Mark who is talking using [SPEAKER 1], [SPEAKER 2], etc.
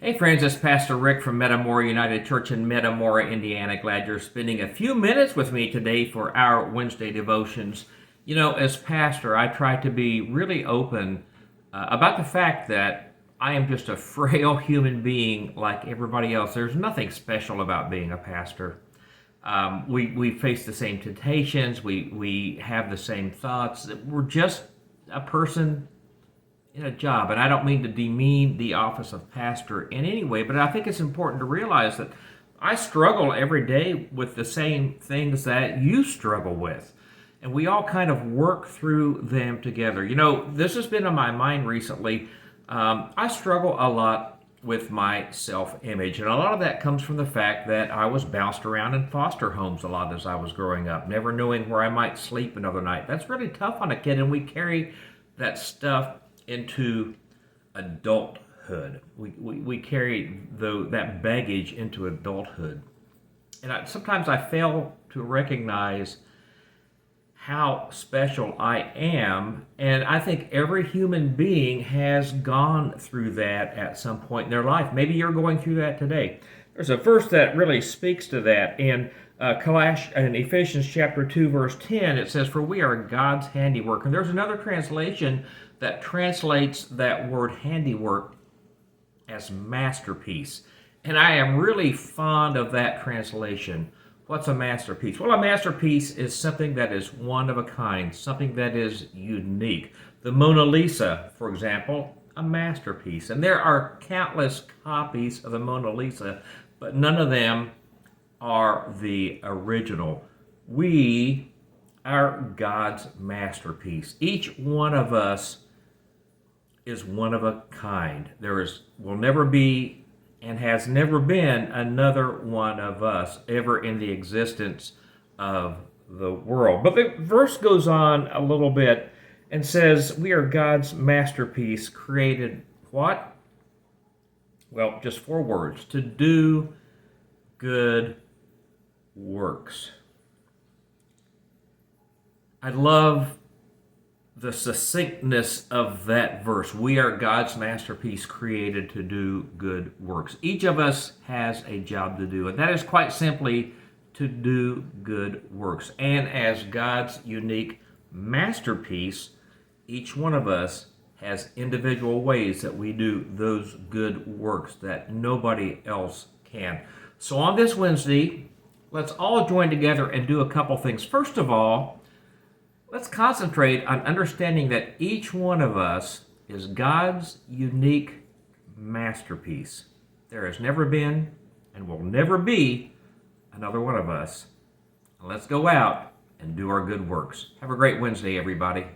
[SPEAKER 1] Hey friends, it's Pastor Rick from Metamora United Church in Metamora, Indiana. Glad you're spending a few minutes with me today for our Wednesday devotions. You know, as pastor, I try to be really open about the fact that I am just a frail human being like everybody else. There's nothing special about being a pastor. We face the same temptations. We have the same thoughts. We're just a person in a job. And I don't mean to demean the office of pastor in any way, but I think it's important to realize that I struggle every day with the same things that you struggle with. And we all kind of work through them together. You know, this has been on my mind recently. I struggle a lot with my self image. And a lot of that comes from the fact that I was bounced around in foster homes a lot as I was growing up, never knowing where I might sleep another night. That's really tough on a kid, and we carry that stuff into adulthood. We carry that baggage into adulthood. And sometimes I fail to recognize how special I am. And I think every human being has gone through that at some point in their life. Maybe you're going through that today. There's a verse that really speaks to that. In Ephesians chapter 2, verse 10, it says, "For we are God's handiwork." And there's another translation that translates that word handiwork as masterpiece. And I am really fond of that translation. What's a masterpiece? Well, a masterpiece is something that is one of a kind, something that is unique. The Mona Lisa, for example, a masterpiece. And there are countless copies of the Mona Lisa, but none of them are the original. We are God's masterpiece. Each one of us is one of a kind. Will never be and has never been another one of us ever in the existence of the world. But the verse goes on a little bit and says, we are God's masterpiece, created what? Well, just four words: to do good works. I love the succinctness of that verse. We are God's masterpiece, created to do good works. Each of us has a job to do, and that is quite simply to do good works. And as God's unique masterpiece, each one of us has individual ways that we do those good works that nobody else can. So on this Wednesday, let's all join together and do a couple things. First of all, let's concentrate on understanding that each one of us is God's unique masterpiece. There has never been and will never be another one of us. Let's go out and do our good works. Have a great Wednesday, everybody.